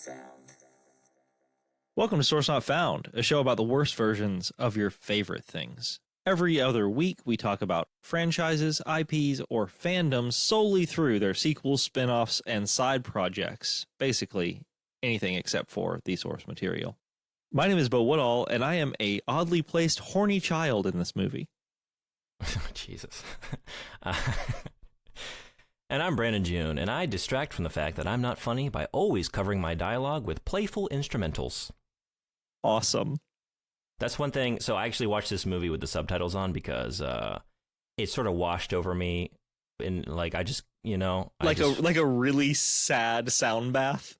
Found. Welcome to Source Not Found, a show about the worst versions of your favorite things. Every other week, we talk about franchises, IPs, or fandoms solely through their sequels, spin-offs, and side projects. Basically, anything except for the source material. My name is Bo Woodall, and I am a oddly placed horny child in this movie. Jesus. And I'm Brandon June, and I distract from the fact that I'm not funny by always covering my dialogue with playful instrumentals. Awesome. That's one thing. So I actually watched this movie with the subtitles on because it sort of washed over me, and like I just, like a really sad sound bath.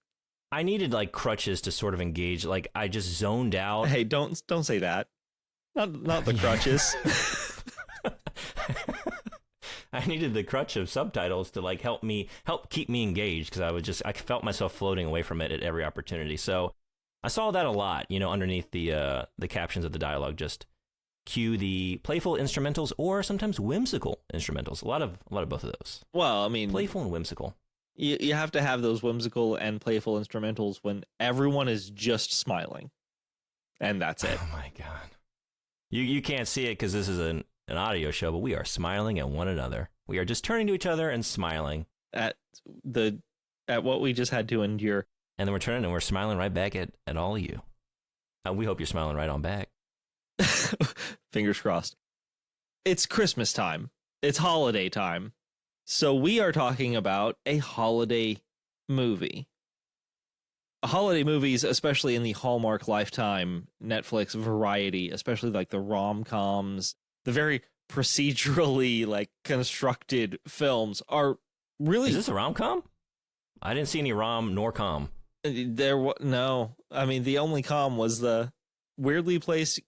I needed like crutches to sort of engage. Like I just zoned out. Hey, don't say that. Not the crutches. I needed the crutch of subtitles to like help keep me engaged, because I felt myself floating away from it at every opportunity. So I saw that a lot, underneath the captions of the dialogue. Just cue the playful instrumentals or sometimes whimsical instrumentals. A lot of both of those. Well, I mean, playful and whimsical. You have to have those whimsical and playful instrumentals when everyone is just smiling, and that's it. Oh my god! You can't see it because this is an audio show, but we are smiling at one another. We are just turning to each other and smiling at what we just had to endure. And then we're turning and we're smiling right back at all of you. We hope you're smiling right on back. Fingers crossed. It's Christmas time. It's holiday time. So we are talking about a holiday movie. Holiday movies, especially in the Hallmark Lifetime Netflix variety, especially like the rom-coms, the very procedurally like constructed films, are really... Is this a rom-com? I didn't see any rom nor com. No. I mean, the only com was the weirdly placed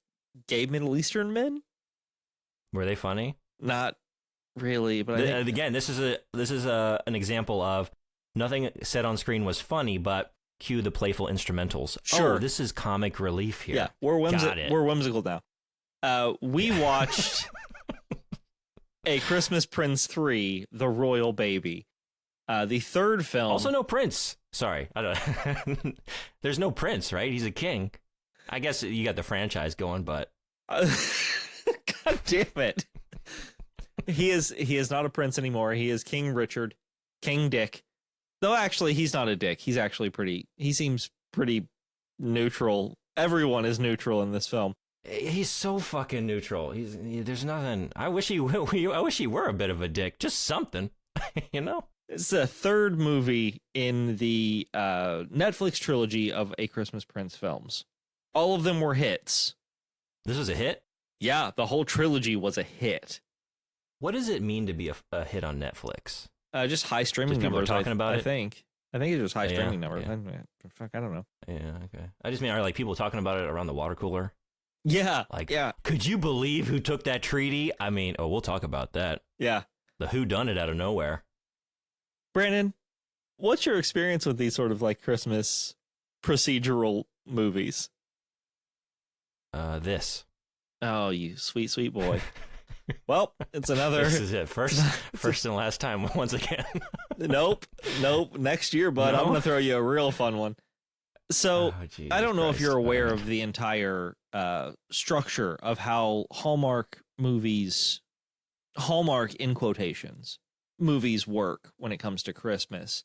gay Middle Eastern men. Were they funny? Not really, but again, this is an example of nothing said on screen was funny, but cue the playful instrumentals. Sure. Oh, this is comic relief here. Yeah, we're whimsical now. We watched A Christmas Prince 3, The Royal Baby. The third film. Also no prince. Sorry. I don't There's no prince, right? He's a king. I guess you got the franchise going, but God damn it. He is not a prince anymore. He is King Richard, King Dick. Though actually he's not a dick. He seems pretty neutral. Everyone is neutral in this film. He's so fucking neutral. There's nothing. I wish he were a bit of a dick. Just something, It's the third movie in the Netflix trilogy of A Christmas Prince films. All of them were hits. This was a hit? Yeah, the whole trilogy was a hit. What does it mean to be a hit on Netflix? Just high streaming numbers. People are talking about it? I think it's just high streaming numbers. Yeah. Fuck, I don't know. Yeah, okay. I just mean, are like people talking about it around the water cooler? Yeah. Yeah. Could you believe who took that treaty? I mean, we'll talk about that. Yeah. The who done it out of nowhere. Brandon, what's your experience with these sort of like Christmas procedural movies? This. Oh, you sweet, sweet boy. Well, it's another. This is it. First and last time once again. Nope. Next year, bud. No? I'm going to throw you a real fun one. So I don't know if you're aware of the entire structure of how Hallmark movies, Hallmark in quotations, movies work when it comes to Christmas.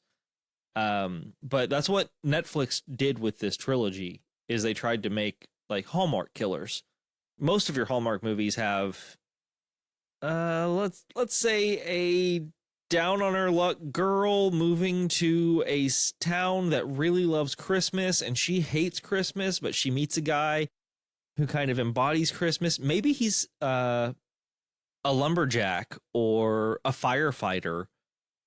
But that's what Netflix did with this trilogy, is they tried to make like Hallmark killers. Most of your Hallmark movies have, let's say, a down on her luck girl moving to a town that really loves Christmas, and she hates Christmas, but she meets a guy who kind of embodies Christmas. Maybe he's a lumberjack or a firefighter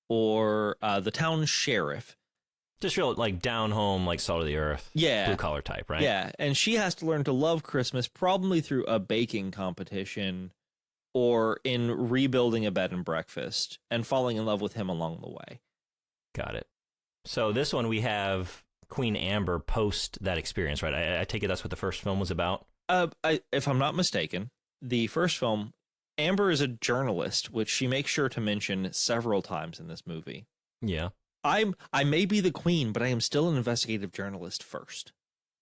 or the town sheriff. Just real like down home, like salt of the earth, yeah, blue collar type, right? Yeah, and she has to learn to love Christmas probably through a baking competition or in rebuilding a bed and breakfast and falling in love with him along the way. Got it. So this one we have Queen Amber post that experience, right? I take it that's what the first film was about? If I'm not mistaken, the first film, Amber is a journalist, which she makes sure to mention several times in this movie. Yeah. I may be the queen, but I am still an investigative journalist first.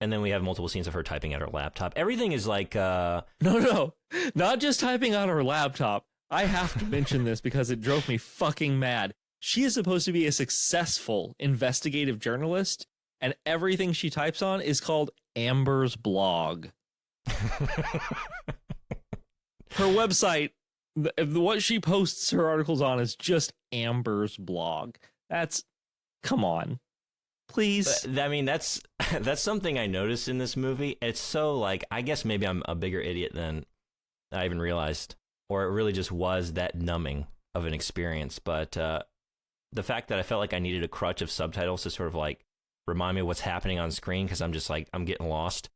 And then we have multiple scenes of her typing at her laptop. Everything is like No, not just typing on her laptop. I have to mention this because it drove me fucking mad. She is supposed to be a successful investigative journalist, and everything she types on is called Amber's blog. Her website, what she posts her articles on is just Amber's blog. Come on. Please. I mean, that's something I noticed in this movie. It's so like, I guess maybe I'm a bigger idiot than I even realized, or it really just was that numbing of an experience. But the fact that I felt like I needed a crutch of subtitles to sort of like remind me of what's happening on screen, because I'm just like, I'm getting lost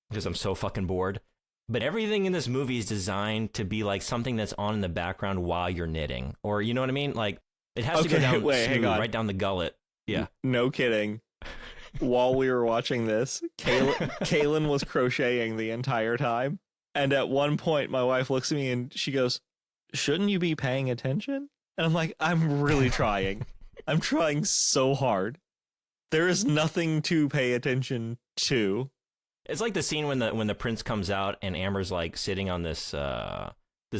because I'm so fucking bored. But everything in this movie is designed to be like something that's on in the background while you're knitting, or you know what I mean? Like it has to go down smooth, right down the gullet. Yeah. No kidding. While we were watching this, Kaylin was crocheting the entire time. And at one point, my wife looks at me and she goes, "Shouldn't you be paying attention?" And I'm like, I'm really trying. I'm trying so hard. There is nothing to pay attention to. It's like the scene when the prince comes out and Amber's like sitting on this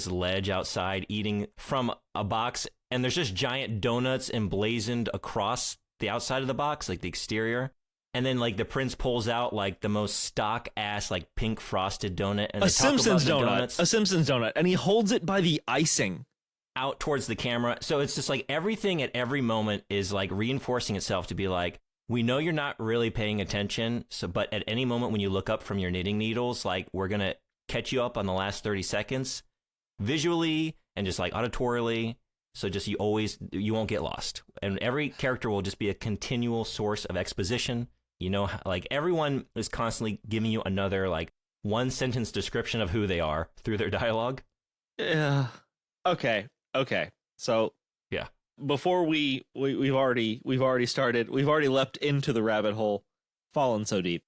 ledge outside eating from a box, and there's just giant donuts emblazoned across the outside of the box, like the exterior. And then like the prince pulls out like the most stock ass like pink frosted donut, and a Simpsons donut, and he holds it by the icing out towards the camera. So it's just like everything at every moment is like reinforcing itself to be like, we know you're not really paying attention. So, but at any moment when you look up from your knitting needles, like we're going to catch you up on the last 30 seconds visually and just like auditorily. So just you won't get lost. And every character will just be a continual source of exposition. You know, like everyone is constantly giving you another like one sentence description of who they are through their dialogue. Yeah. Okay. So yeah, before we've already leapt into the rabbit hole, fallen so deep.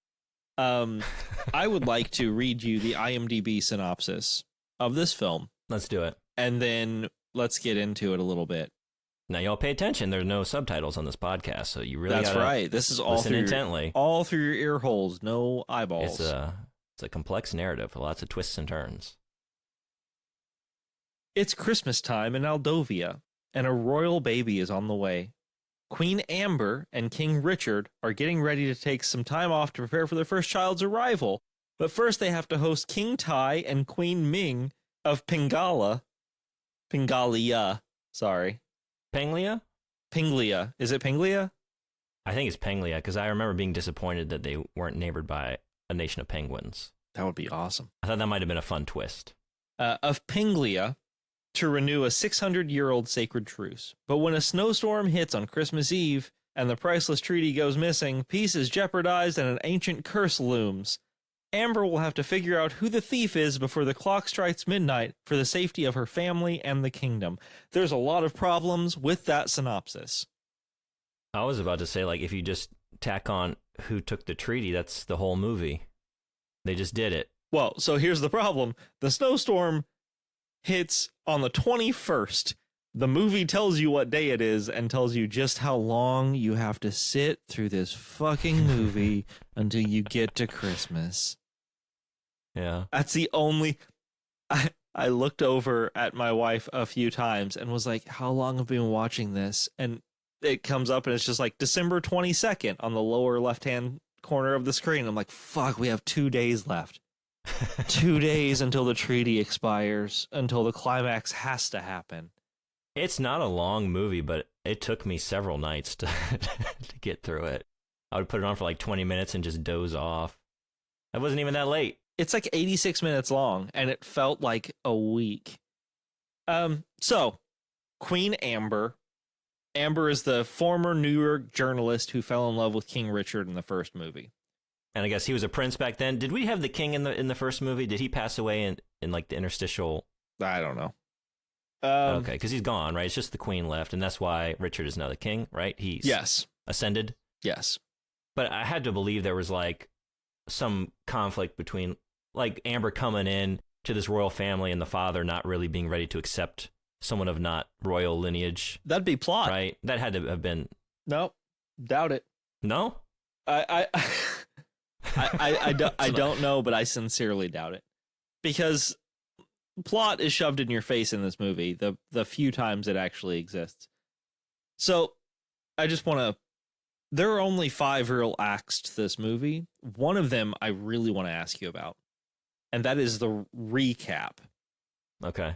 I would like to read you the IMDb synopsis of this film. Let's do it. And then let's get into it a little bit. Now, y'all pay attention. There's no subtitles on this podcast, so you really That's right. This is all intently. All through your ear holes, no eyeballs. It's a complex narrative with lots of twists and turns. It's Christmas time in Aldovia, and a royal baby is on the way. Queen Amber and King Richard are getting ready to take some time off to prepare for their first child's arrival. But first they have to host King Tai and Queen Ming of Pingalia. Sorry. Panglia? Pinglia. Is it Pinglia? I think it's Panglia, because I remember being disappointed that they weren't neighbored by a nation of penguins. That would be awesome. I thought that might have been a fun twist. Of Pinglia to renew a 600-year-old sacred truce. But when a snowstorm hits on Christmas Eve and the priceless treaty goes missing, peace is jeopardized and an ancient curse looms. Amber will have to figure out who the thief is before the clock strikes midnight for the safety of her family and the kingdom. There's a lot of problems with that synopsis. I was about to say, like, if you just tack on who took the treaty, that's the whole movie. They just did it. Well, so here's the problem. The snowstorm hits on the 21st. The movie tells you what day it is and tells you just how long you have to sit through this fucking movie until you get to Christmas. Yeah. That's the only... I looked over at my wife a few times and was like, how long have we been watching this? And it comes up and it's just like December 22nd on the lower left-hand corner of the screen. I'm like, fuck, we have 2 days left. 2 days until the treaty expires, until the climax has to happen. It's not a long movie, but it took me several nights to get through it. I would put it on for like 20 minutes and just doze off. It wasn't even that late. It's like 86 minutes long, and it felt like a week. So, Queen Amber. Amber is the former New York journalist who fell in love with King Richard in the first movie. And I guess he was a prince back then. Did we have the king in the first movie? Did he pass away in like the interstitial? I don't know. Okay, because he's gone, right? It's just the queen left, and that's why Richard is now the king, right? He's ascended. Yes. But I had to believe there was like some conflict between like Amber coming in to this royal family and the father not really being ready to accept someone of not royal lineage. That'd be plot. Right? That had to have been Nope. Doubt it. No? I I don't know, but I sincerely doubt it. Because plot is shoved in your face in this movie, the few times it actually exists. So, I just want to... There are only 5 real acts to this movie. One of them I really want to ask you about, and that is the recap. Okay.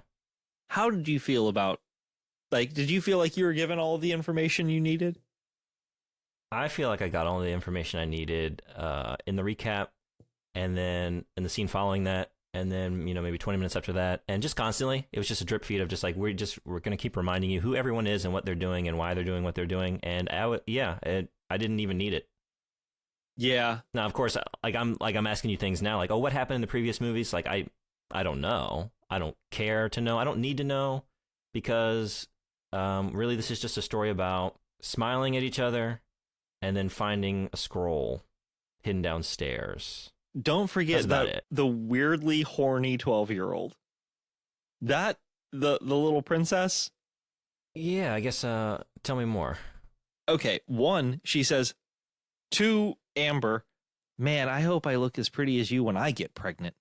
How did you feel about... Like, did you feel like you were given all of the information you needed? I feel like I got all the information I needed in the recap, and then in the scene following that, and then, you know, maybe 20 minutes after that, and just constantly. It was just a drip feed of just like, we're going to keep reminding you who everyone is and what they're doing and why they're doing what they're doing. And I didn't even need it. Yeah. Now, of course, I'm asking you things now, like, oh, what happened in the previous movies? Like, I don't know. I don't care to know. I don't need to know, because really this is just a story about smiling at each other and then finding a scroll hidden downstairs. Don't forget that the weirdly horny 12-year-old. That the little princess? Yeah, I guess tell me more. Okay, 1, she says to Amber, "Man, I hope I look as pretty as you when I get pregnant."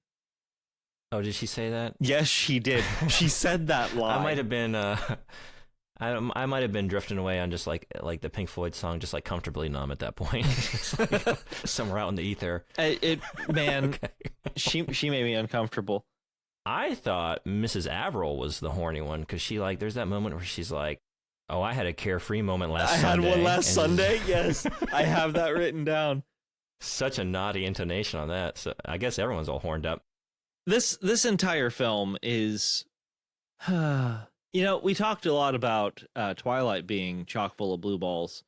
Oh, did she say that? Yes, she did. She said that line. I might have been I might have been drifting away on just like the Pink Floyd song, just like Comfortably Numb at that point. Like somewhere out in the ether. Man, okay. she made me uncomfortable. I thought Mrs. Averill was the horny one, because there's that moment where she's like, "Oh, I had a carefree moment last Sunday." I had one last Sunday. Yes, I have that written down. Such a naughty intonation on that. So I guess everyone's all horned up. This entire film is, you know, we talked a lot about Twilight being chock full of blue balls.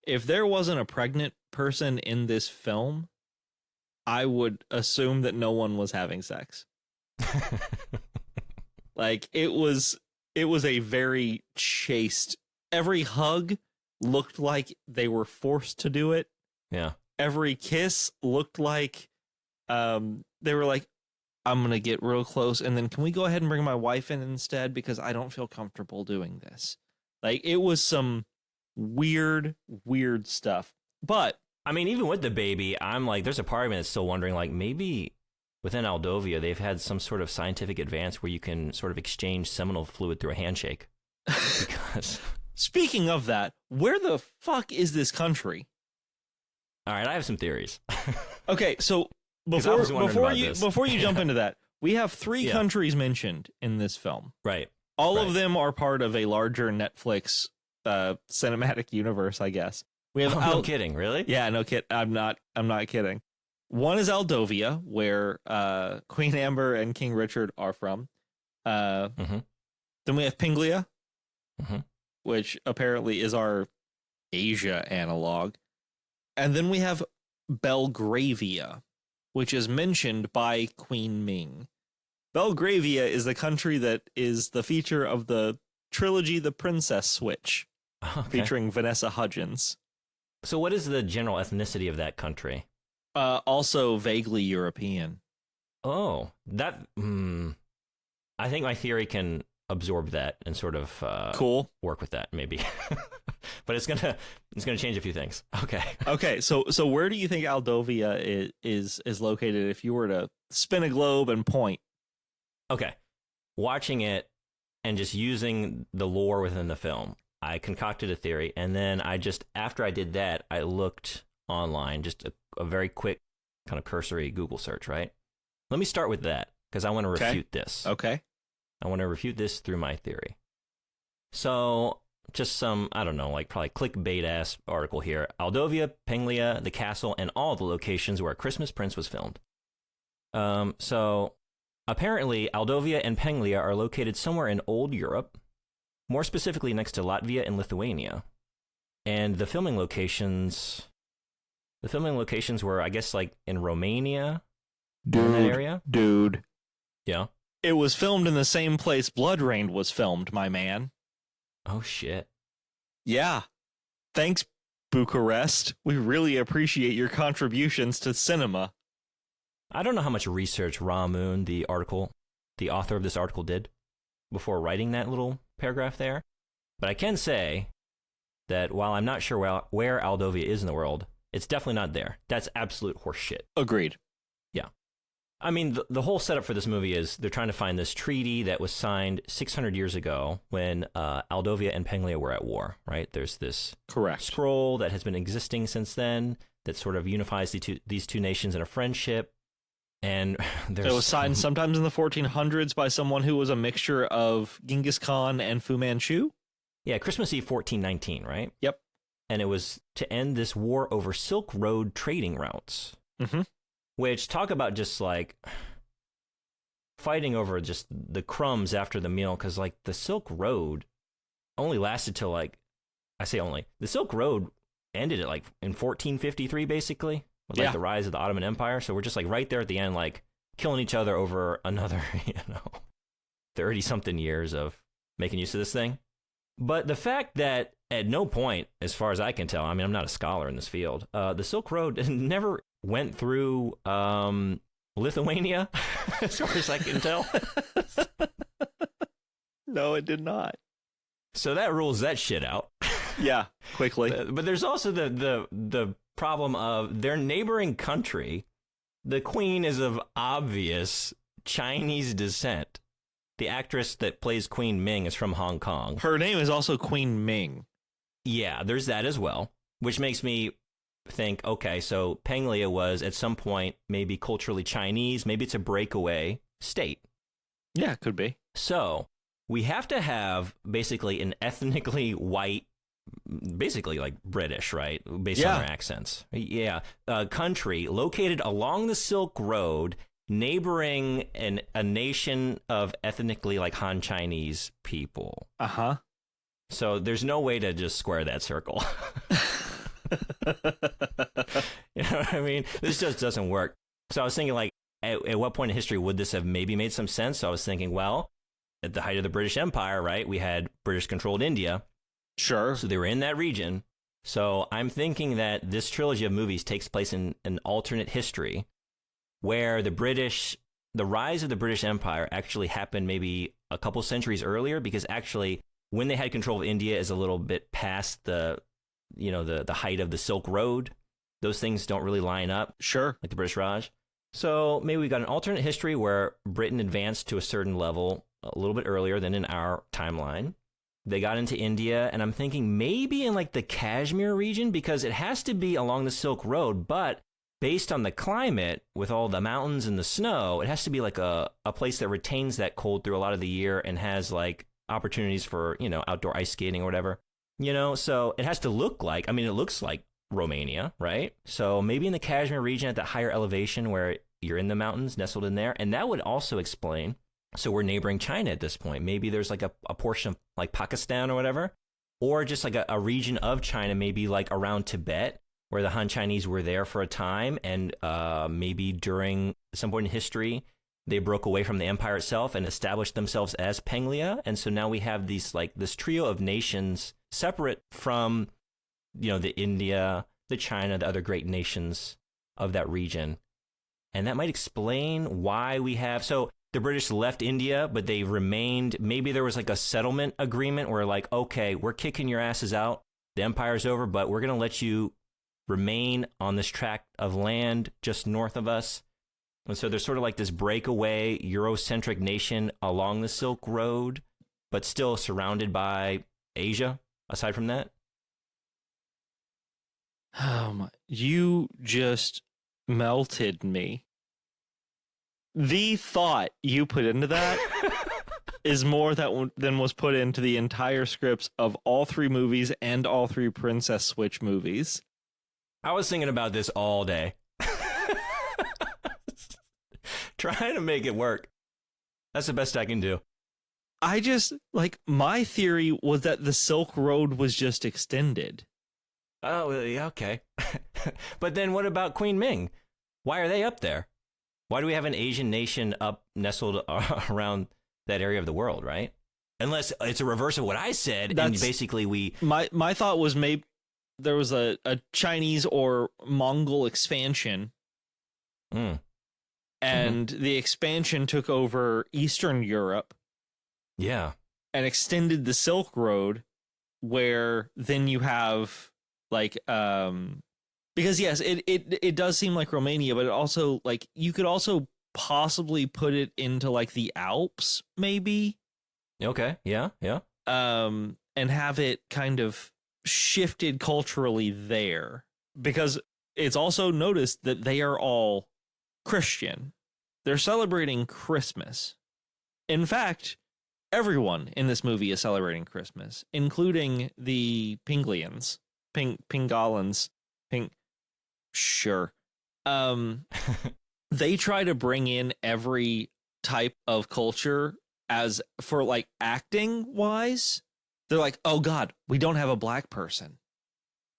If there wasn't a pregnant person in this film, I would assume that no one was having sex. Like, it was a very chaste. Every hug looked like they were forced to do it. Yeah. Every kiss looked like they were like, "I'm going to get real close, and then can we go ahead and bring my wife in instead, because I don't feel comfortable doing this." Like, it was some weird stuff. But I mean, even with the baby, I'm like, there's a part of me that's still wondering, like, maybe within Aldovia, they've had some sort of scientific advance where you can sort of exchange seminal fluid through a handshake. Because speaking of that, where the fuck is this country? All right, I have some theories. Okay, so before you jump into that, we have 3 countries mentioned in this film. Right. All of them are part of a larger Netflix cinematic universe, I guess. We have no kidding, really? Yeah, no kid. I'm not kidding. One is Aldovia, where Queen Amber and King Richard are from. Then we have Pinglia, which apparently is our Asia analog. And then we have Belgravia, which is mentioned by Queen Ming. Belgravia is the country that is the feature of the trilogy The Princess Switch, featuring Vanessa Hudgens. So what is the general ethnicity of that country? Also vaguely European. Oh, that... I think my theory can absorb that and sort of cool work with that, maybe. But it's gonna change a few things. Okay. So where do you think Aldovia is located if you were to spin a globe and point? Okay. Watching it and just using the lore within the film, I concocted a theory, and then after I did that, I looked online, just a very quick kind of cursory Google search, right? Let me start with that, because I want to refute this. Okay. I want to refute this through my theory. So, just some, I don't know, like probably clickbait-ass article here. Aldovia, Pinglia, the castle, and all the locations where Christmas Prince was filmed. So, apparently, Aldovia and Pinglia are located somewhere in old Europe, more specifically next to Latvia and Lithuania. And the filming locations were, I guess, like in Romania, in that area. Dude. Yeah. It was filmed in the same place Blood Rain was filmed, my man. Oh, shit. Yeah. Thanks, Bucharest. We really appreciate your contributions to cinema. I don't know how much research Ramoon, the author of this article, did before writing that little paragraph there. But I can say that while I'm not sure where Aldovia is in the world, it's definitely not there. That's absolute horseshit. Agreed. Yeah. I mean, the whole setup for this movie is they're trying to find this treaty that was signed 600 years ago when Aldovia and Penglia were at war, right? There's this scroll that has been existing since then that sort of unifies these two nations in a friendship. And it was signed sometimes in the 1400s by someone who was a mixture of Genghis Khan and Fu Manchu. Yeah, Christmas Eve 1419, right? Yep. And it was to end this war over Silk Road trading routes. Mm-hmm. Which, talk about just like fighting over just the crumbs after the meal, because like the Silk Road only lasted till like, I say only, the Silk Road ended at like in 1453 basically, with like the rise of the Ottoman Empire. So we're just like right there at the end, like killing each other over another, 30 something years of making use of this thing. But the fact that at no point, as far as I can tell, I mean, I'm not a scholar in this field, the Silk Road never went through Lithuania, as far as I can tell. No, it did not. So that rules that shit out. Yeah, quickly. But there's also the problem of their neighboring country. The queen is of obvious Chinese descent. The actress that plays Queen Ming is from Hong Kong. Her name is also Queen Ming. Yeah, there's that as well, which makes me think, okay, so Penglia was at some point maybe culturally Chinese. Maybe it's a breakaway state. Yeah, could be. So we have to have basically an ethnically white, basically like British, right? Based on their accents. Yeah. Country located along the Silk Road, neighboring a nation of ethnically like Han Chinese people. Uh-huh. So there's no way to just square that circle. You know what I mean? This just doesn't work. So I was thinking, like, at what point in history would this have maybe made some sense? So I was thinking, well, at the height of the British Empire, right, we had British-controlled India. Sure. So they were in that region. So I'm thinking that this trilogy of movies takes place in an alternate history where the rise of the British Empire actually happened maybe a couple centuries earlier, because actually when they had control of India is a little bit past the height of the Silk Road. Those things don't really line up. Sure. Like the British Raj. So maybe we got an alternate history where Britain advanced to a certain level a little bit earlier than in our timeline. They got into India, and I'm thinking maybe in like the Kashmir region, because it has to be along the Silk Road, but based on the climate with all the mountains and the snow, it has to be like a place that retains that cold through a lot of the year and has like opportunities for, outdoor ice skating or whatever. So it has to look like, it looks like Romania, right? So maybe in the Kashmir region at that higher elevation where you're in the mountains, nestled in there. And that would also explain, so we're neighboring China at this point. Maybe there's like a portion of like Pakistan or whatever, or just like a region of China, maybe like around Tibet, where the Han Chinese were there for a time. And maybe during some point in history, they broke away from the empire itself and established themselves as Penglia. And so now we have this trio of nations separate from, the India, the China, the other great nations of that region. And that might explain why we have, so the British left India, but they remained, maybe there was like a settlement agreement where like, okay, we're kicking your asses out. The empire's over, but we're going to let you remain on this tract of land just north of us. And so there's sort of like this breakaway Eurocentric nation along the Silk Road, but still surrounded by Asia, aside from that. You just melted me. The thought you put into that is more than was put into the entire scripts of all three movies and all three Princess Switch movies. I was thinking about this all day. Trying to make it work. That's the best I can do. I just, my theory was that the Silk Road was just extended. Oh, yeah, okay. But then what about Queen Ming? Why are they up there? Why do we have an Asian nation up nestled around that area of the world, right? Unless it's a reverse of what I said, and basically My thought was maybe there was a Chinese or Mongol expansion. And the expansion took over Eastern Europe. Yeah. And extended the Silk Road. where then you have like because yes, it does seem like Romania, but it also like you could also possibly put it into like the Alps, maybe. Okay. Yeah. Yeah. And have it kind of shifted culturally there, because it's also noticed that they are all Christian. They're celebrating Christmas. In fact, everyone in this movie is celebrating Christmas, including the Pinglians, Pingalans, sure. They try to bring in every type of culture as for like acting wise. They're like, oh God, we don't have a black person.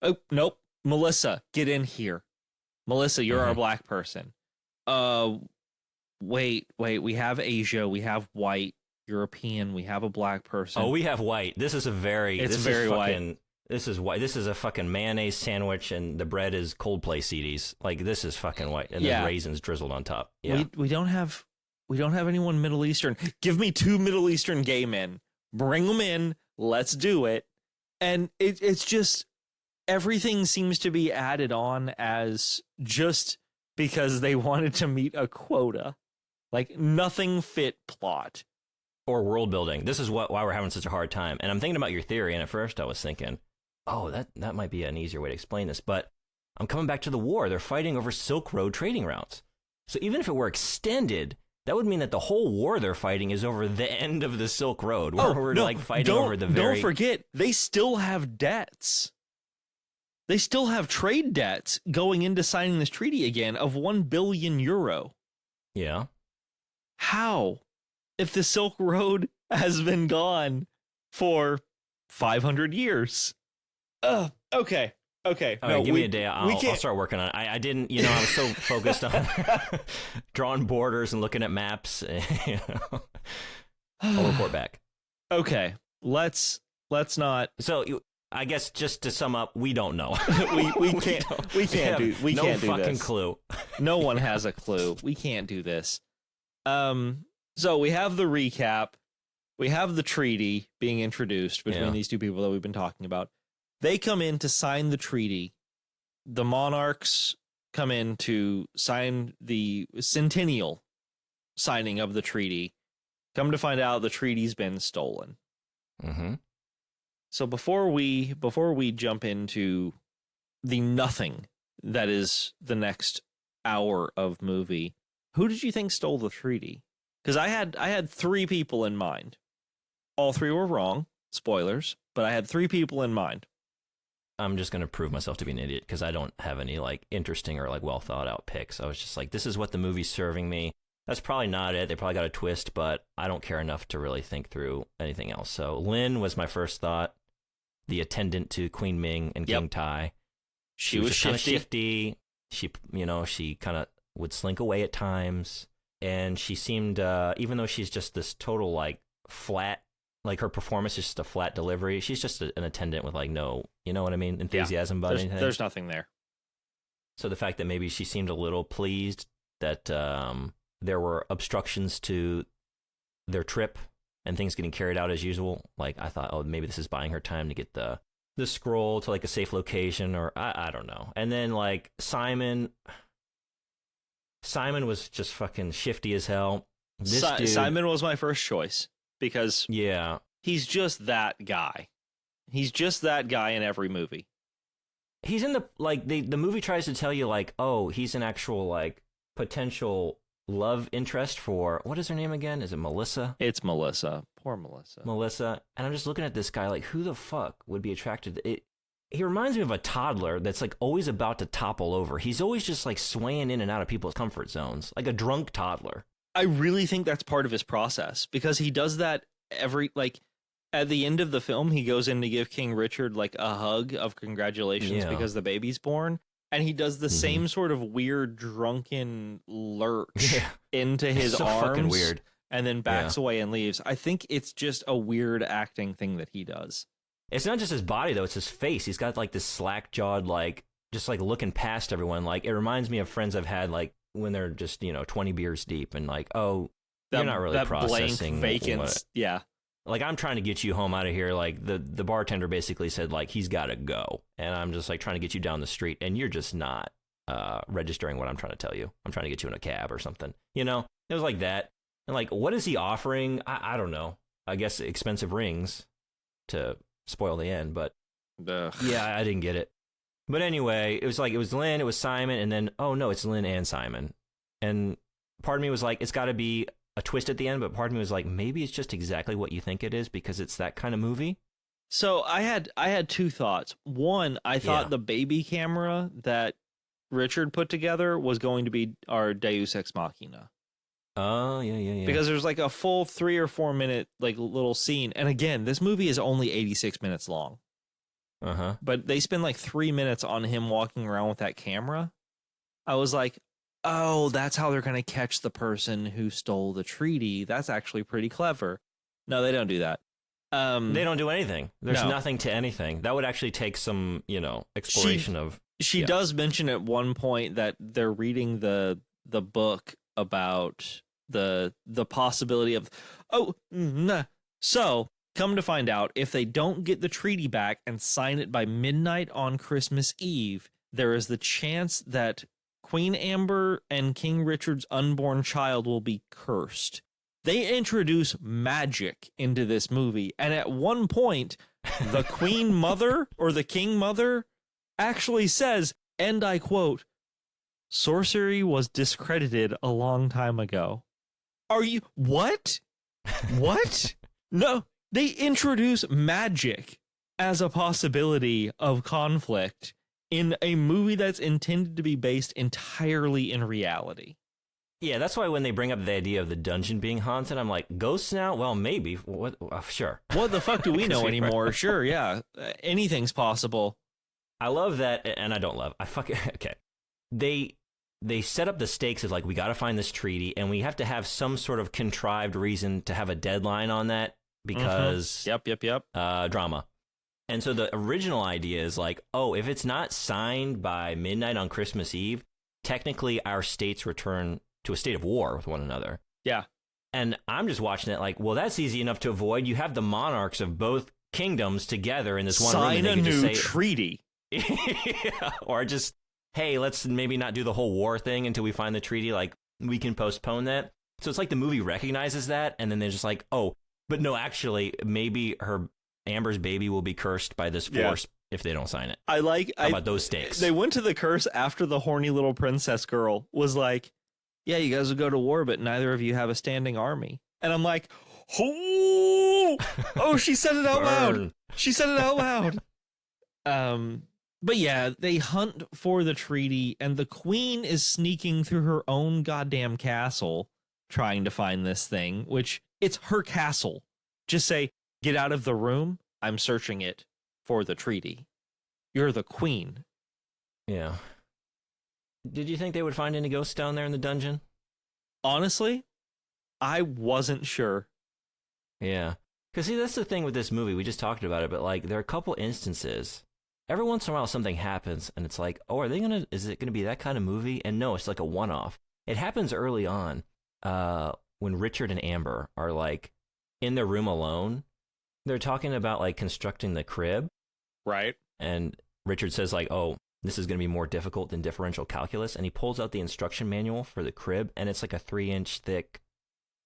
Oh, nope. Melissa, get in here. Melissa, you're our black person. Wait, we have Asia, we have white, European, we have a black person. Oh, we have white. This is white. This is white. This is a fucking mayonnaise sandwich, and the bread is Coldplay CDs. Like, this is fucking white, and then raisins drizzled on top. Yeah. We don't have anyone Middle Eastern. Give me 2 Middle Eastern gay men. Bring them in. Let's do it. And it's just everything seems to be added on as just because they wanted to meet a quota. Like, nothing fit plot or world building. This is why we're having such a hard time. And I'm thinking about your theory, and at first I was thinking, oh, that might be an easier way to explain this. But I'm coming back to the war. They're fighting over Silk Road trading routes. So even if it were extended, that would mean that the whole war they're fighting is over the end of the Silk Road. Where we're like fighting over the very... Don't forget, they still have debts. They still have trade debts going into signing this treaty again of 1 billion euro. Yeah. How? If the Silk Road has been gone for 500 years. Okay. Okay, give me a day. I'll start working on it. I didn't, I was so focused on drawing borders and looking at maps. I'll report back. Okay, let's not. So I guess just to sum up, we don't know. we can't do no fucking clue. No one has a clue. We can't do this. So we have the recap. We have the treaty being introduced between these two people that we've been talking about. They come in to sign the treaty. The monarchs come in to sign the centennial signing of the treaty. Come to find out the treaty's been stolen. Mm-hmm. So before we jump into the nothing that is the next hour of movie, who did you think stole the treaty? Because I had 3 people in mind. All 3 were wrong. Spoilers. But I had 3 people in mind. I'm just going to prove myself to be an idiot because I don't have any like interesting or like well thought out picks. I was just like, this is what the movie's serving me. That's probably not it. They probably got a twist, but I don't care enough to really think through anything else. So Lynn was my first thought, the attendant to Queen Ming and King Tai. She was kind of shifty. She kind of would slink away at times. And she seemed, even though she's just this total like flat, like her performance is just a flat delivery. She's just an attendant with like no, you know what I mean, enthusiasm about anything. There's nothing there. So the fact that maybe she seemed a little pleased that there were obstructions to their trip and things getting carried out as usual. Like I thought, oh, maybe this is buying her time to get the scroll to like a safe location, or I don't know. And then like Simon was just fucking shifty as hell. Dude, Simon was my first choice. Because he's just that guy. He's just that guy in every movie. He's in the movie tries to tell you like, oh, he's an actual like potential love interest for, what is her name again? Is it Melissa? It's Melissa. Poor Melissa. Melissa. And I'm just looking at this guy like, who the fuck would be attracted to it? He reminds me of a toddler that's like always about to topple over. He's always just like swaying in and out of people's comfort zones, like a drunk toddler. I really think that's part of his process because he does that at the end of the film, he goes in to give King Richard like a hug of congratulations because the baby's born. And he does the same sort of weird drunken lurch into his arms fucking weird. And then backs away and leaves. I think it's just a weird acting thing that he does. It's not just his body though, it's his face. He's got like this slack jawed, like just like looking past everyone. Like it reminds me of friends I've had like when they're just, 20 beers deep and like, oh, you're not really processing. Blank vacant. Yeah. like, I'm trying to get you home out of here. Like, the bartender basically said, like, he's got to go. And I'm just, like, trying to get you down the street. And you're just not registering what I'm trying to tell you. I'm trying to get you in a cab or something. You know? It was like that. And, like, what is he offering? I don't know. I guess expensive rings to spoil the end. But, yeah, I didn't get it. But anyway, it was like, it was Lynn, it was Simon, and then, oh, no, it's Lynn and Simon. And part of me was like, it's got to be a twist at the end, but part of me was like, maybe it's just exactly what you think it is because it's that kind of movie. So I had two thoughts. One, I thought the baby camera that Richard put together was going to be our Deus Ex Machina. Oh, yeah. Because there's like a full 3 or 4 minute like little scene. And again, this movie is only 86 minutes long. Uh-huh. But they spend like 3 minutes on him walking around with that camera. I was like, oh, that's how they're going to catch the person who stole the treaty. That's actually pretty clever. No, they don't do that. They don't do anything. There's nothing to anything. That would actually take some, exploration of... She does mention at one point that they're reading the book about the possibility of... So, come to find out, if they don't get the treaty back and sign it by midnight on Christmas Eve, there is the chance that Queen Amber and King Richard's unborn child will be cursed. They introduce magic into this movie, and at one point, the Queen Mother or the King Mother actually says, and I quote, "Sorcery was discredited a long time ago." Are you... What? What? No, they introduce magic as a possibility of conflict in a movie that's intended to be based entirely in reality. Yeah, that's why when they bring up the idea of the dungeon being haunted, I'm like, ghosts now? Well, maybe. What? Sure. What the fuck do we know anymore? Sure, yeah. Anything's possible. I love that, and I don't love... Okay. They set up the stakes of, like, we got to find this treaty, and we have to have some sort of contrived reason to have a deadline on that because... Yep. Drama. And so the original idea is like, oh, if it's not signed by midnight on Christmas Eve, technically our states return to a state of war with one another. Yeah. And I'm just watching it like, well, that's easy enough to avoid. You have the monarchs of both kingdoms together in this one room. Sign a new treaty. Yeah. Or just, hey, let's maybe not do the whole war thing until we find the treaty. Like, we can postpone that. So it's like the movie recognizes that, and then they're just like, oh, but no, actually, maybe Amber's baby will be cursed by this force if they don't sign it. How about those stakes? They went to the curse after the horny little princess girl was like, yeah, you guys will go to war, but neither of you have a standing army. And I'm like, oh, she said it out loud. She said it out loud. But yeah, they hunt for the treaty, and the queen is sneaking through her own goddamn castle trying to find this thing, which it's her castle. Just say, get out of the room. I'm searching it for the treaty. You're the queen. Yeah. Did you think they would find any ghosts down there in the dungeon? Honestly, I wasn't sure. Yeah. Because, see, that's the thing with this movie. We just talked about it, but, like, there are a couple instances. Every once in a while, something happens, and it's like, oh, is it going to be that kind of movie? And no, it's like a one-off. It happens early on when Richard and Amber are, like, in their room alone. They're talking about, like, constructing the crib. Right. And Richard says, like, oh, this is going to be more difficult than differential calculus. And he pulls out the instruction manual for the crib, and it's like a 3-inch thick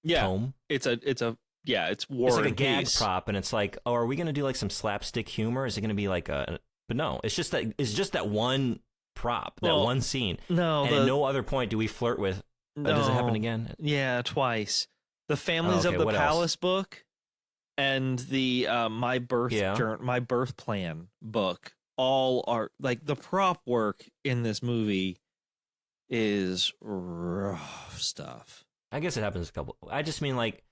tome. It's war It's like a gag prop, and it's like, oh, are we going to do, like, some slapstick humor? Is it going to be like a... But no, it's just that one prop, that one scene. No. And at no other point do we flirt with... No. Does it happen again? Yeah, twice. The Families of the Palace book and the My Birth Plan book all are like the prop work in this movie is rough stuff. I guess it happens a couple. I just mean like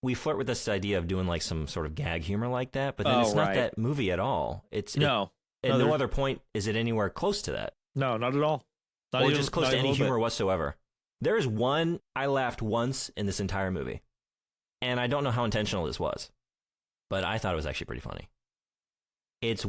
we flirt with this idea of doing like some sort of gag humor like that, but then it's not that movie at all. At no other point is it anywhere close to that. No, not at all. Or just close to any humor whatsoever. There is one, I laughed once in this entire movie. And I don't know how intentional this was, but I thought it was actually pretty funny. It's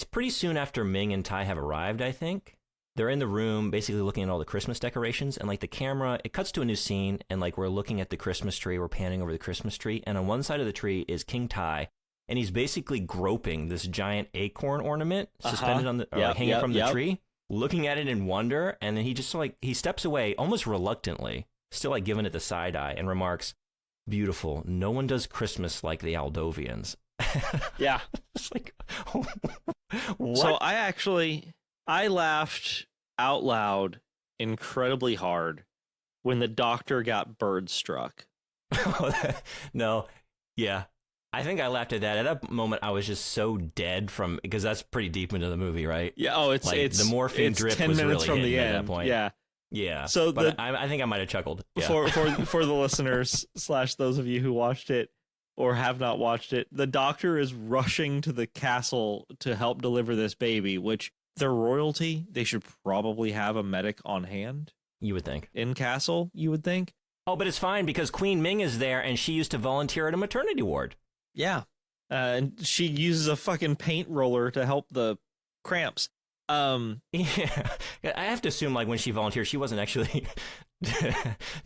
pretty soon after Ming and Tai have arrived, I think. they're in the room basically looking at all the Christmas decorations, and like the camera, it cuts to a new scene, and like we're looking at the Christmas tree, we're panning over the Christmas tree, and on one side of the tree is King Ty, and he's basically groping this giant acorn ornament suspended on the like hanging from the tree, looking at it in wonder, and then he just like he steps away almost reluctantly, still like giving it the side eye, and remarks, "Beautiful. No one does Christmas like the Aldovians." Yeah. It's like, what? So I laughed out loud incredibly hard when the doctor got bird struck. No, yeah. I think I laughed at that. At that moment, I was just so dead because that's pretty deep into the movie, right? Yeah. Oh, it's the morphine drip 10 was minutes really from the hitting end. at that point. Yeah. Yeah. So but I think I might have chuckled. Yeah. For the listeners / those of you who watched it or have not watched it, the doctor is rushing to the castle to help deliver this baby, which they're royalty. They should probably have a medic on hand. You would think. In castle, you would think. Oh, but it's fine because Queen Ming is there and she used to volunteer at a maternity ward. Yeah. And she uses a fucking paint roller to help the cramps. Yeah, I have to assume like when she volunteered, she wasn't actually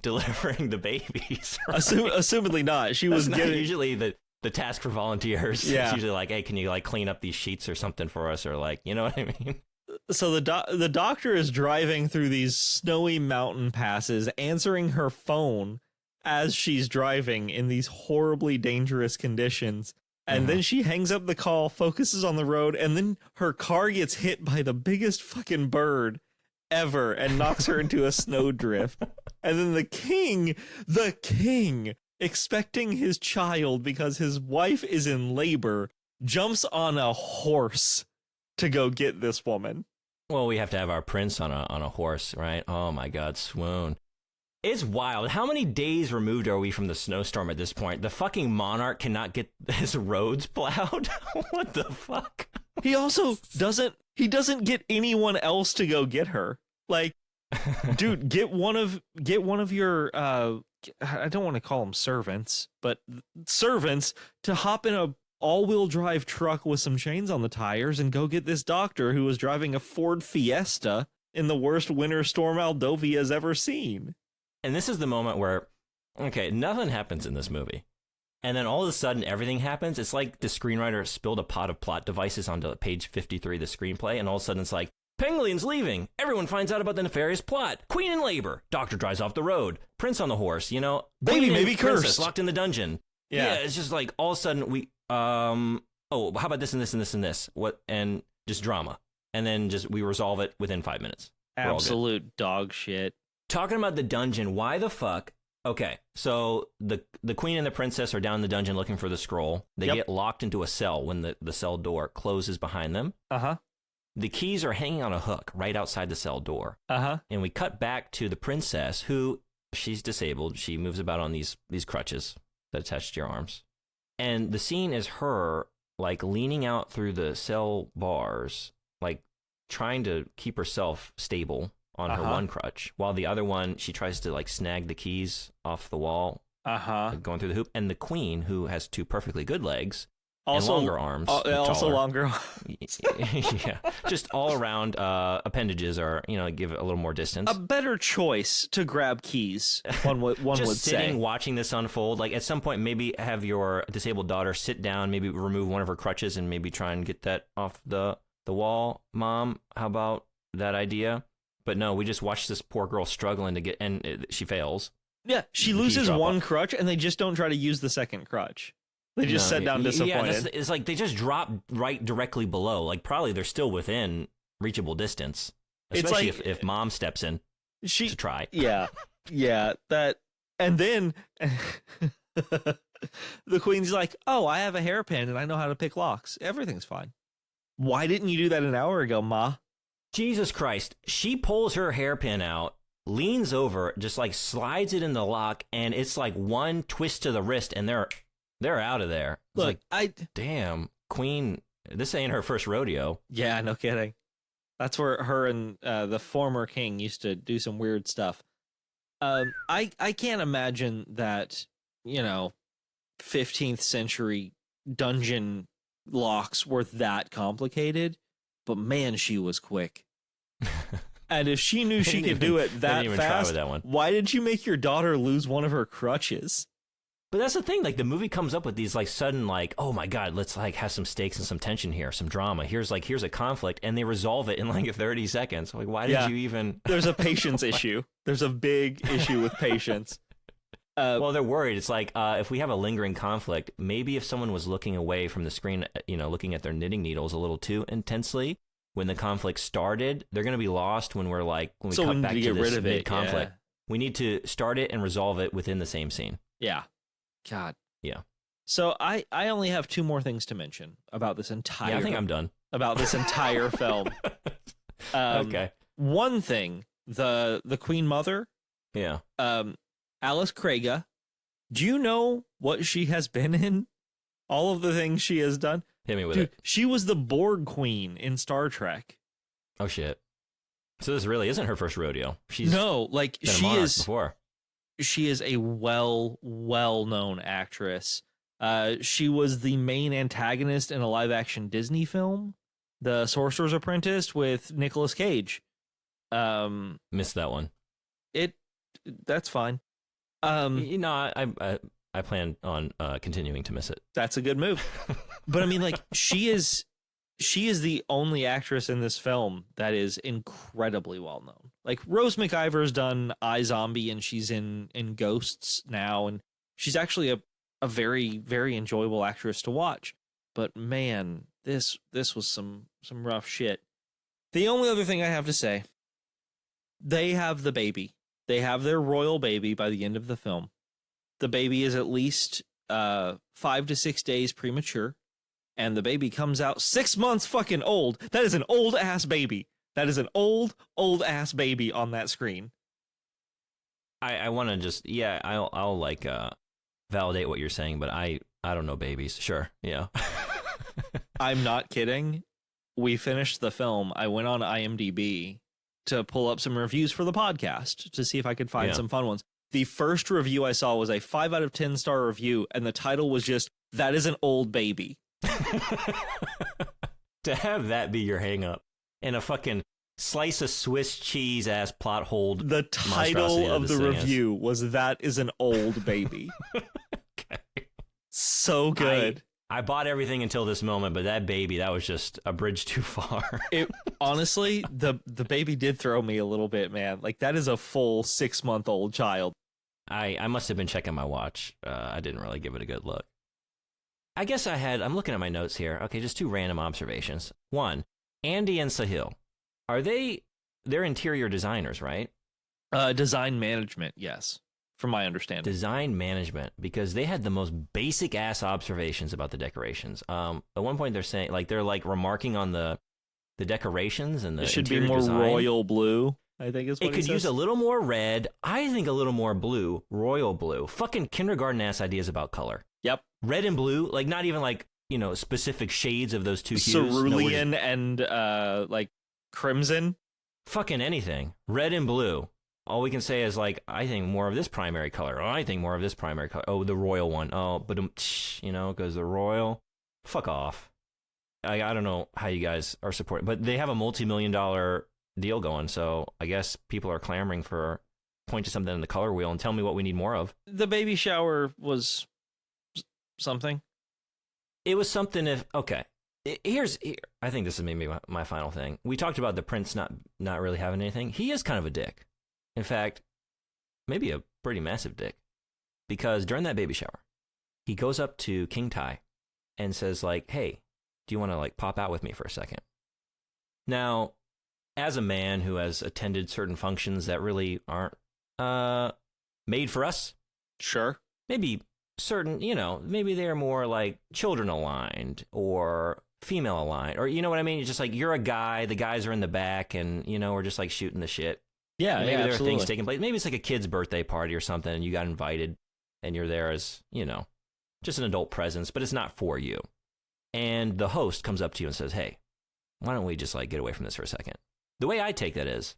delivering the babies. Right? Assumedly not. She was getting usually the task for volunteers. Yeah. It's usually like, hey, can you like clean up these sheets or something for us, or like, you know what I mean? So the doctor is driving through these snowy mountain passes, answering her phone as she's driving in these horribly dangerous conditions. And then she hangs up the call, focuses on the road, and then her car gets hit by the biggest fucking bird ever and knocks her into a snowdrift. And then the king, expecting his child because his wife is in labor, jumps on a horse to go get this woman. Well, we have to have our prince on a horse, right? Oh my God, swoon. It's wild. How many days removed are we from the snowstorm at this point? The fucking monarch cannot get his roads plowed? What the fuck? He also doesn't get anyone else to go get her. Like, dude, get one of your I don't want to call them servants, but servants to hop in a all-wheel drive truck with some chains on the tires and go get this doctor who was driving a Ford Fiesta in the worst winter storm Aldovia's ever seen. And this is the moment where, okay, nothing happens in this movie. And then all of a sudden, everything happens. It's like the screenwriter spilled a pot of plot devices onto page 53 of the screenplay, and all of a sudden it's like, Penguin's leaving. Everyone finds out about the nefarious plot. Queen in labor. Doctor drives off the road. Prince on the horse, you know. Baby may be cursed. Locked in the dungeon. Yeah, it's just like all of a sudden how about this and this and this and this? What? And just drama. And then we resolve it within 5 minutes. Absolute dog shit. Talking about the dungeon, why the fuck? Okay, so the queen and the princess are down in the dungeon looking for the scroll. They get locked into a cell when the cell door closes behind them. Uh-huh. The keys are hanging on a hook right outside the cell door. Uh-huh. And we cut back to the princess, who, she's disabled. She moves about on these crutches that attach to your arms. And the scene is her, like, leaning out through the cell bars, like, trying to keep herself stable on her one crutch, while the other one, she tries to like snag the keys off the wall, like, going through the hoop. And the queen, who has two perfectly good legs, also and longer arms, also longer. Yeah, just all around appendages are, you know, give it a little more distance. A better choice to grab keys. One would just sitting, say. Watching this unfold. Like at some point, maybe have your disabled daughter sit down, maybe remove one of her crutches, and maybe try and get that off the wall. Mom, how about that idea? But no, we just watch this poor girl struggling to get, and she fails. Yeah, she loses one crutch, and they just don't try to use the second crutch. They just sit down disappointed. Yeah, it's like they just drop right directly below. Like probably they're still within reachable distance, especially it's like, if mom steps in to try. Yeah, that, and then the queen's like, "Oh, I have a hairpin and I know how to pick locks. Everything's fine. Why didn't you do that an hour ago, Ma?" Jesus Christ. She pulls her hairpin out, leans over, just like slides it in the lock, and it's like one twist to the wrist, and they're out of there. It's Look, damn, Queen, this ain't her first rodeo. Yeah, no kidding. That's where her and the former king used to do some weird stuff. I can't imagine that, 15th century dungeon locks were that complicated, but man, she was quick. And if she knew she could do it that fast, why did you make your daughter lose one of her crutches? But that's the thing. Like, the movie comes up with these like sudden, like, oh my God, let's like have some stakes and some tension here, some drama. Here's a conflict, and they resolve it in like 30 seconds. Like, why did you even? There's a patience issue. There's a big issue with patience. Well, they're worried. It's like if we have a lingering conflict, maybe if someone was looking away from the screen, looking at their knitting needles a little too intensely when the conflict started, they're going to be lost when we cut back to this mid-conflict. Yeah. We need to start it and resolve it within the same scene. Yeah. God. Yeah. So I only have 2 more things to mention about this entire. Yeah, I think I'm done. About this entire film. Okay. One thing, the Queen Mother. Yeah. Alice Krega. Do you know what she has been in? All of the things she has done. Hit me with it. She was the Borg Queen in Star Trek. Oh shit. So this really isn't her first rodeo. She is before. She is a well-known actress. She was the main antagonist in a live-action Disney film, The Sorcerer's Apprentice, with Nicolas Cage. Missed that one. That's fine. I plan on continuing to miss it. That's a good move. But I mean, like, she is the only actress in this film that is incredibly well known. Like, Rose McIver's done iZombie, and she's in Ghosts now, and she's actually a very, very enjoyable actress to watch. But man, this was some rough shit. The only other thing I have to say, they have the baby. They have their royal baby by the end of the film. The baby is at least 5 to 6 days premature, and the baby comes out 6 months fucking old. That is an old ass baby. That is an old ass baby on that screen. I want to just I'll like validate what you're saying, but I don't know babies. Sure, yeah. I'm not kidding. We finished the film. I went on IMDb to pull up some reviews for the podcast to see if I could find some fun ones. The first review I saw was a 5 out of 10 star review, and the title was just, "That is an old baby." To have that be your hang up and a fucking slice of Swiss cheese ass plot hole. The title of the review was, "That is an old baby." Okay. So good. I bought everything until this moment, but that baby, that was just a bridge too far. Honestly, the baby did throw me a little bit, man. Like, that is a full 6-month-old child. I must have been checking my watch. I didn't really give it a good look. I guess I'm looking at my notes here. Okay, just 2 random observations. 1, Andy and Sahil. They're interior designers, right? Design management, yes, from my understanding. Design management, because they had the most basic ass observations about the decorations. At one point, they're saying, like, they're like remarking on the decorations and the interior design. It should be more design. Royal blue, I think is what it could use a little more red. I think a little more blue, royal blue. Fucking kindergarten ass ideas about color. Yep. Red and blue, like not even like, specific shades of those 2 hues. Cerulean and like crimson. Fucking anything. Red and blue. All we can say is like, I think more of this primary color. Oh, I think more of this primary color. Oh, the royal one. Oh, but because the royal. Fuck off. I don't know how you guys are supporting, but they have a multi-million-dollar deal going, so I guess people are clamoring for point to something in the color wheel and tell me what we need more of. The baby shower was something. It was something. Okay, I think this is maybe my final thing. We talked about the prince not really having anything. He is kind of a dick. In fact, maybe a pretty massive dick, because during that baby shower, he goes up to King Ty and says like, "Hey, do you want to like pop out with me for a second?" Now, as a man who has attended certain functions that really aren't made for us, sure, maybe certain, maybe they're more like children aligned or female aligned, or you know what I mean? It's just like, you're a guy, the guys are in the back, and we're just like shooting the shit. Yeah, maybe there absolutely. are things taking place. Maybe it's like a kid's birthday party or something, and you got invited, and you're there as just an adult presence, but it's not for you. And the host comes up to you and says, "Hey, why don't we just like get away from this for a second?" The way I take that is,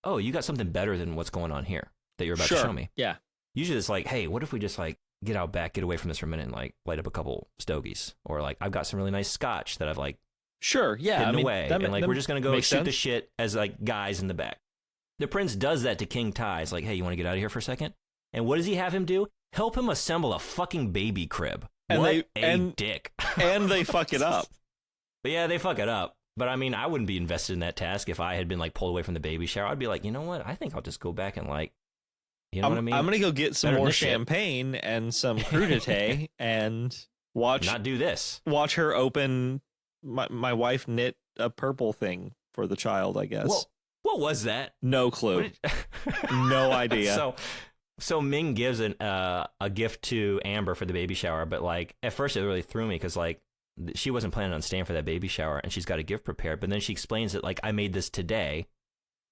"Oh, you got something better than what's going on here that you're about to show me." Yeah. Usually it's like, "Hey, what if we just like get out back, get away from this for a minute, and like light up a couple stogies?" Or like, "I've got some really nice scotch that I've like Sure, yeah. hidden I mean, away. And like, we're just going to go shoot sense. the shit as like guys in the back. The prince does that to King Tai. It's like, hey, you want to get out of here for a second? And what does he have him do? Help him assemble a fucking baby crib. And what a dick. And they fuck it up. But yeah, they fuck it up. But I mean, I wouldn't be invested in that task if I had been like pulled away from the baby shower. I'd be like, you know what? I think I'll just go back and like, you know what I mean? I'm going to go get some more champagne and some crudité and not do this. Watch her open. My wife knit a purple thing for the child, I guess. Well, what was that? No clue. No idea. So Ming gives a gift to Amber for the baby shower, but like at first it really threw me because like she wasn't planning on staying for that baby shower and she's got a gift prepared. But then she explains that like I made this today.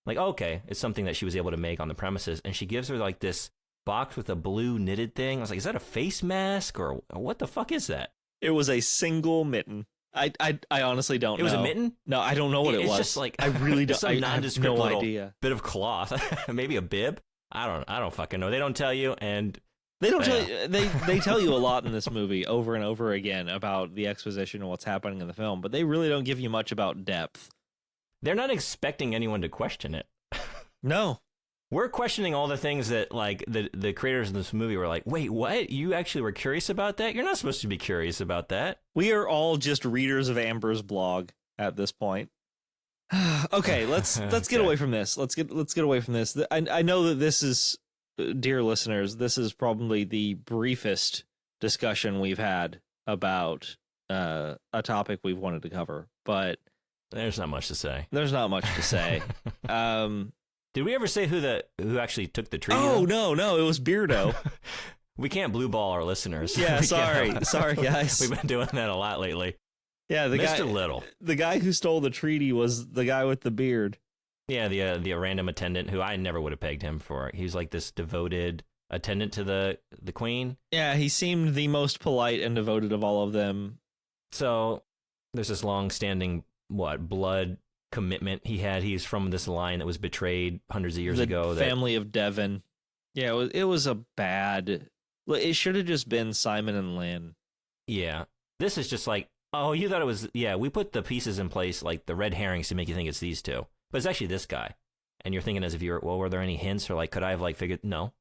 Like, okay, it's something that she was able to make on the premises. And she gives her like this box with a blue knitted thing. I was like, is that a face mask or what the fuck is that? It was a single mitten. I honestly don't know. It was a mitten? No, I don't know what it was. It's just like I really don't. Some nondescript no little idea. Bit of cloth, maybe a bib. I don't fucking know. They don't tell you, and they don't tell you. They tell you a lot in this movie over and over again about the exposition and what's happening in the film, but they really don't give you much about depth. They're not expecting anyone to question it. No. We're questioning all the things that like the creators of this movie were like, wait, what? You actually were curious about that? You're not supposed to be curious about that. We are all just readers of Amber's blog at this point. Okay, let's get away from this. Let's get away from this. I know that this is, dear listeners, this is probably the briefest discussion we've had about a topic we've wanted to cover, but there's not much to say. There's not much to say. Did we ever say who actually took the treaty? Oh, no, it was Beardo. We can't blue ball our listeners. Yeah, sorry guys. We've been doing that a lot lately. Yeah, Mr. Little. The guy who stole the treaty was the guy with the beard. Yeah, the random attendant who I never would have pegged him for. He was like this devoted attendant to the queen. Yeah, he seemed the most polite and devoted of all of them. So there's this long-standing blood commitment he had. He's from this line that was betrayed hundreds of years ago. The family of Devon. Yeah, it was a bad. It should have just been Simon and Lynn. Yeah, this is just like, oh, you thought it was. Yeah, we put the pieces in place, like the red herrings, to make you think it's these two, but it's actually this guy. And you're thinking as a viewer, well, were there any hints or like, could I have like figured? No.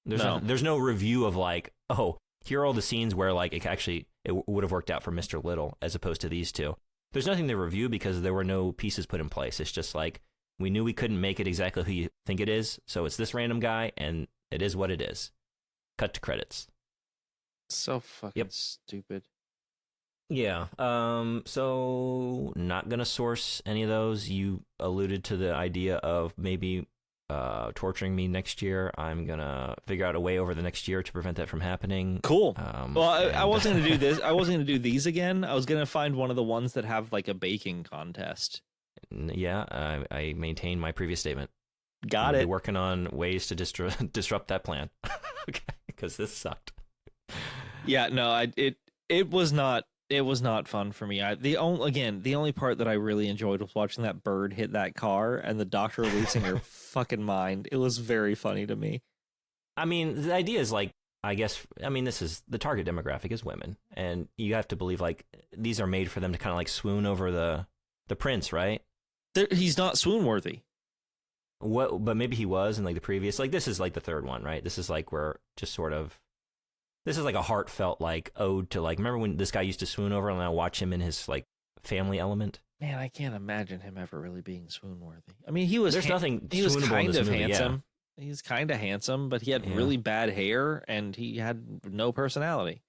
There's no review of like, oh, here are all the scenes where like it would have worked out for Mr. Little as opposed to these two. There's nothing to review because there were no pieces put in place. It's just like, we knew we couldn't make it exactly who you think it is, so it's this random guy, and it is what it is. Cut to credits. So fucking stupid. Yeah. So not gonna source any of those. You alluded to the idea of maybe torturing me next year. I'm gonna figure out a way over the next year to prevent that from happening. Cool. Well, I wasn't gonna do this. I wasn't gonna do these again. I was gonna find one of the ones that have like a baking contest. Yeah, I maintain my previous statement. Got it. Working on ways to disrupt that plan. Okay, because this sucked. Yeah, no, it was not fun for me. The only part that I really enjoyed was watching that bird hit that car and the doctor losing her fucking mind. It was very funny to me. I mean, the idea is like, this is the target demographic is women, and you have to believe like these are made for them to kind of like swoon over the prince, right? He's not swoon worthy. What? But maybe he was in like the previous. Like this is like the third one, right? This is like where just sort of. This is like a heartfelt like ode to like. Remember when this guy used to swoon over, and I watch him in his like family element. Man, I can't imagine him ever really being swoon worthy. I mean, he was. There's nothing. He was kind of movie, handsome. Yeah. He's kind of handsome, but he had really bad hair, and he had no personality.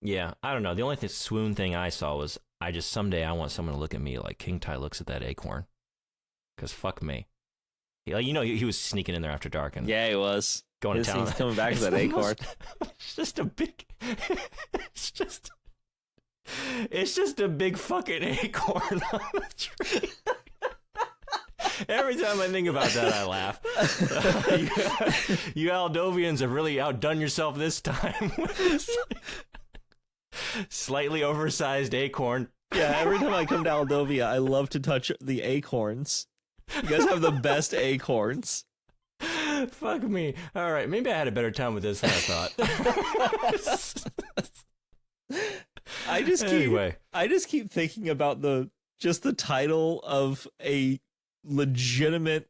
Yeah, I don't know. The only swoon thing I saw was someday I want someone to look at me like King Tai looks at that acorn. Because fuck me. He was sneaking in there after dark. And yeah, he was. Going to town. He's coming back to that acorn. It's just a big... It's just a big fucking acorn on the tree. Every time I think about that, I laugh. You Aldovians have really outdone yourself this time. Slightly oversized acorn. Yeah, every time I come to Aldovia, I love to touch the acorns. You guys have the best acorns. Fuck me. All right, maybe I had a better time with this than I thought. I just keep thinking about the title of a legitimate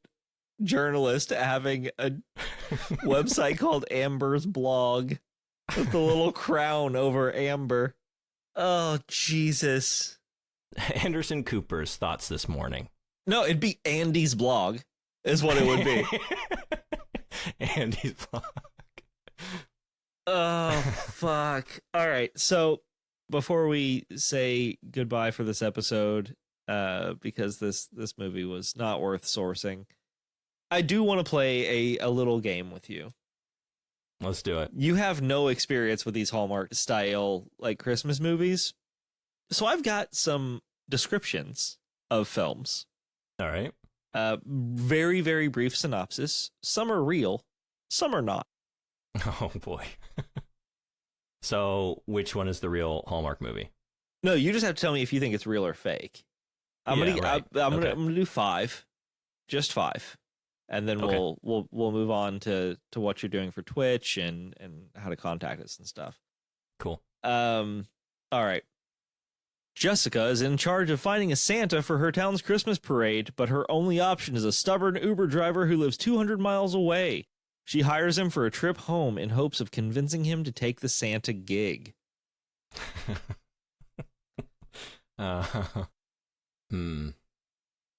journalist having a website called Amber's Blog with the little crown over Amber. Oh, Jesus. Anderson Cooper's thoughts this morning. No, it'd be Andy's Blog is what it would be. Andy's Blog. Oh, fuck. All right. So before we say goodbye for this episode, because this movie was not worth sourcing, I do want to play a little game with you. Let's do it. You have no experience with these Hallmark style like Christmas movies. So I've got some descriptions of films. All right. Very, very brief synopsis. Some are real, some are not. Oh, boy. So which one is the real Hallmark movie? No, you just have to tell me if you think it's real or fake. I'm gonna do 5. Just 5. And then we'll move on to what you're doing for Twitch and how to contact us and stuff. Cool. All right. Jessica is in charge of finding a Santa for her town's Christmas parade, but her only option is a stubborn Uber driver who lives 200 miles away. She hires him for a trip home in hopes of convincing him to take the Santa gig.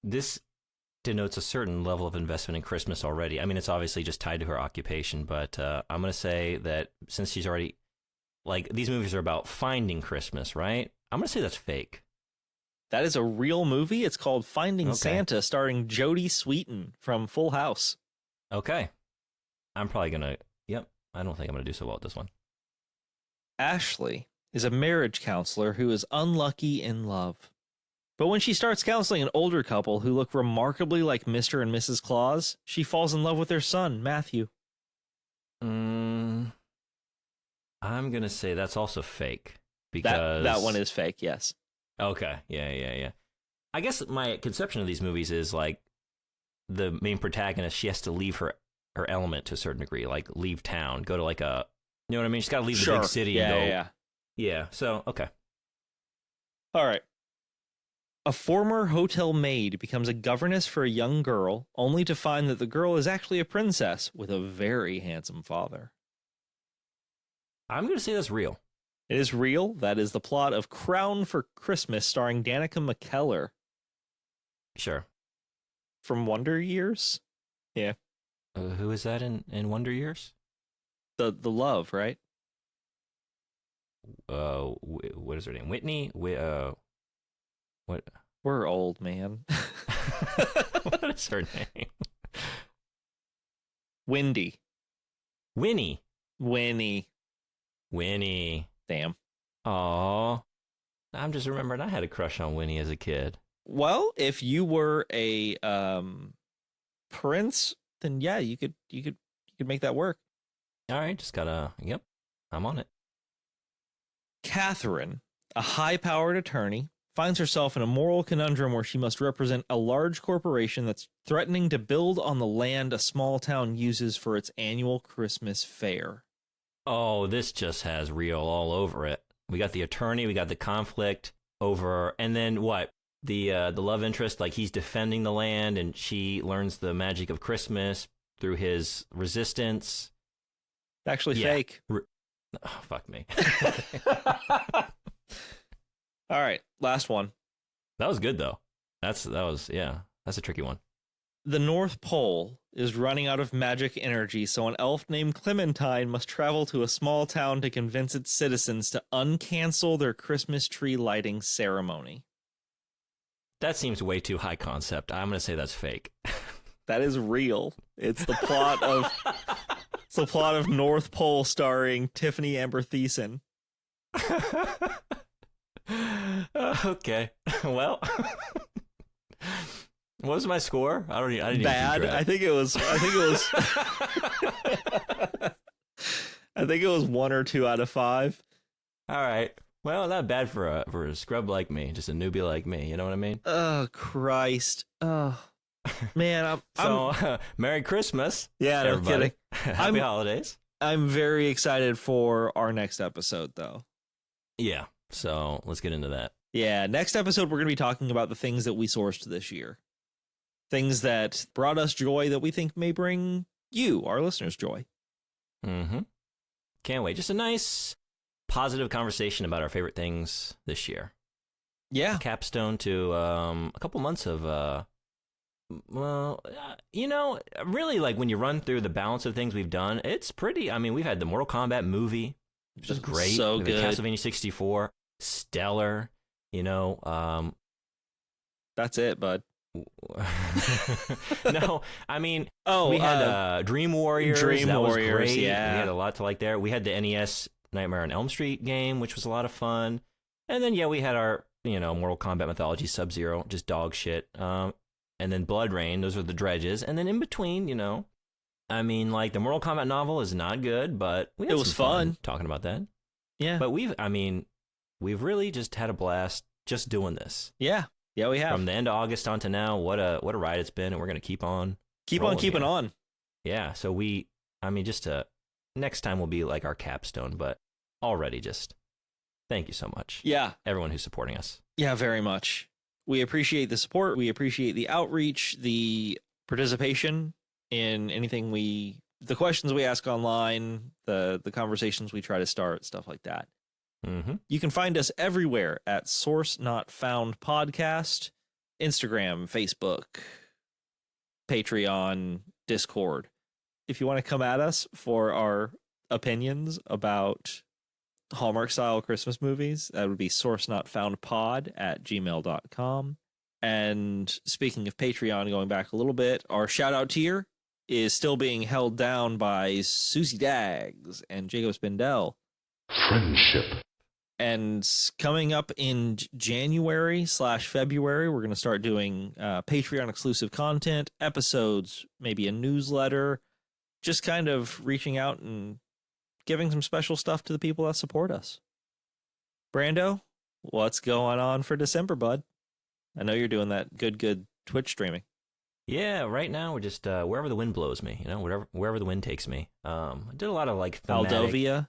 This denotes a certain level of investment in Christmas already. I mean, it's obviously just tied to her occupation, but I'm going to say that since she's already, like, these movies are about finding Christmas, right? I'm going to say that's fake. That is a real movie. It's called Finding Santa, starring Jodie Sweetin from Full House. Okay. I'm probably going to, I don't think I'm going to do so well with this one. Ashley is a marriage counselor who is unlucky in love. But when she starts counseling an older couple who look remarkably like Mr. and Mrs. Claus, she falls in love with their son, Matthew. I'm going to say that's also fake. Because that one is fake, yes. Okay, yeah. I guess my conception of these movies is like the main protagonist, she has to leave her element to a certain degree, like leave town, go to like a, you know what I mean? She's got to leave the big city and go. Yeah, so, okay. All right. A former hotel maid becomes a governess for a young girl, only to find that the girl is actually a princess with a very handsome father. I'm going to say that's real. It is real. That is the plot of Crown for Christmas, starring Danica McKellar. Sure. From Wonder Years? Yeah. Who is that in Wonder Years? The love, right? What is her name? Whitney? What? We're old, man. What is her name? Winnie. Winnie. Damn. Aw. I'm just remembering I had a crush on Winnie as a kid. Well, if you were a prince, then yeah, you could make that work. All right, just gotta, I'm on it. Catherine, a high-powered attorney, finds herself in a moral conundrum where she must represent a large corporation that's threatening to build on the land a small town uses for its annual Christmas fair. Oh, this just has real all over it. We got the attorney, we got the conflict over, and then what? The love interest, like he's defending the land, and she learns the magic of Christmas through his resistance. Actually, fake. Oh, fuck me. All right, last one. That was good though. That's a tricky one. The North Pole is running out of magic energy, so an elf named Clementine must travel to a small town to convince its citizens to uncancel their Christmas tree lighting ceremony. That seems way too high concept. I'm going to say that's fake. That is real. It's the plot of North Pole starring Tiffany Amber Thiessen. Okay. Well, what was my score? I didn't even bad. I think it was I think it was 1 or 2 out of 5. All right. Well, not bad for a scrub like me, just a newbie like me. You know what I mean? Oh, Christ. Oh, man. Merry Christmas. Yeah, no everybody. Kidding. Happy holidays. I'm very excited for our next episode, though. Yeah. So let's get into that. Yeah, next episode, we're going to be talking about the things that we sourced this year. Things that brought us joy that we think may bring you, our listeners, joy. Mm-hmm. Can't wait. Just a nice, positive conversation about our favorite things this year. Yeah. A capstone to a couple months of, really, like, when you run through the balance of things we've done, it's pretty. I mean, we've had the Mortal Kombat movie, which is great. So good. Castlevania 64, stellar, That's it, bud. No, I mean, we had Dream Warriors. That was great. Yeah. We had a lot to like there. We had the NES Nightmare on Elm Street game, which was a lot of fun. And then, we had our, Mortal Kombat Mythology Sub-Zero, just dog shit. And then Blood Rain, those are the dredges. And then in between, I mean, like, the Mortal Kombat novel is not good, but it was fun talking about that. Yeah. But we've really just had a blast just doing this. Yeah. Yeah, we have. From the end of August on to now, what a ride it's been, and we're going to keep on keeping on. Yeah, so next time will be like our capstone, but already just thank you so much. Yeah. Everyone who's supporting us. Yeah, very much. We appreciate the support. We appreciate the outreach, the participation in anything the questions we ask online, the conversations we try to start, stuff like that. Mm-hmm. You can find us everywhere at Source Not Found Podcast, Instagram, Facebook, Patreon, Discord. If you want to come at us for our opinions about Hallmark-style Christmas movies, that would be sourcenotfoundpod@gmail.com. And speaking of Patreon, going back a little bit, our shout-out tier is still being held down by Susie Daggs and Jacob Spindell. Friendship. And coming up in January/February, we're going to start doing Patreon exclusive content, episodes, maybe a newsletter, just kind of reaching out and giving some special stuff to the people that support us. Brando, what's going on for December, bud? I know you're doing that good Twitch streaming. Yeah, right now we're just wherever the wind blows me, wherever the wind takes me. I did a lot of like thematic... Aldovia.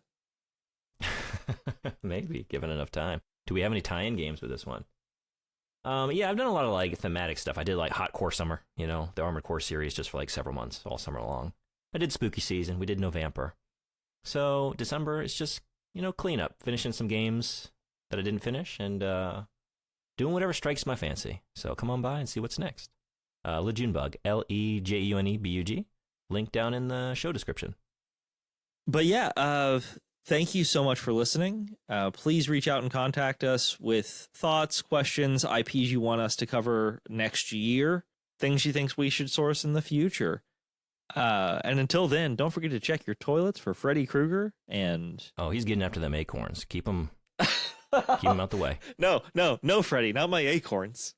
Maybe, given enough time. Do we have any tie-in games with this one? Yeah, I've done a lot of like thematic stuff. I did like Hot Core Summer, the Armored Core series, just for like several months, all summer long. I did Spooky Season. We did November. So December is just, cleanup, finishing some games that I didn't finish, and doing whatever strikes my fancy. So come on by and see what's next. Lejunebug, LEJUNEBUG. Link down in the show description. But yeah, thank you so much for listening. Please reach out and contact us with thoughts, questions, IPs you want us to cover next year, things you think we should source in the future. And until then, don't forget to check your toilets for Freddy Krueger and... Oh, he's getting after them acorns. Keep him out the way. No, Freddy, not my acorns.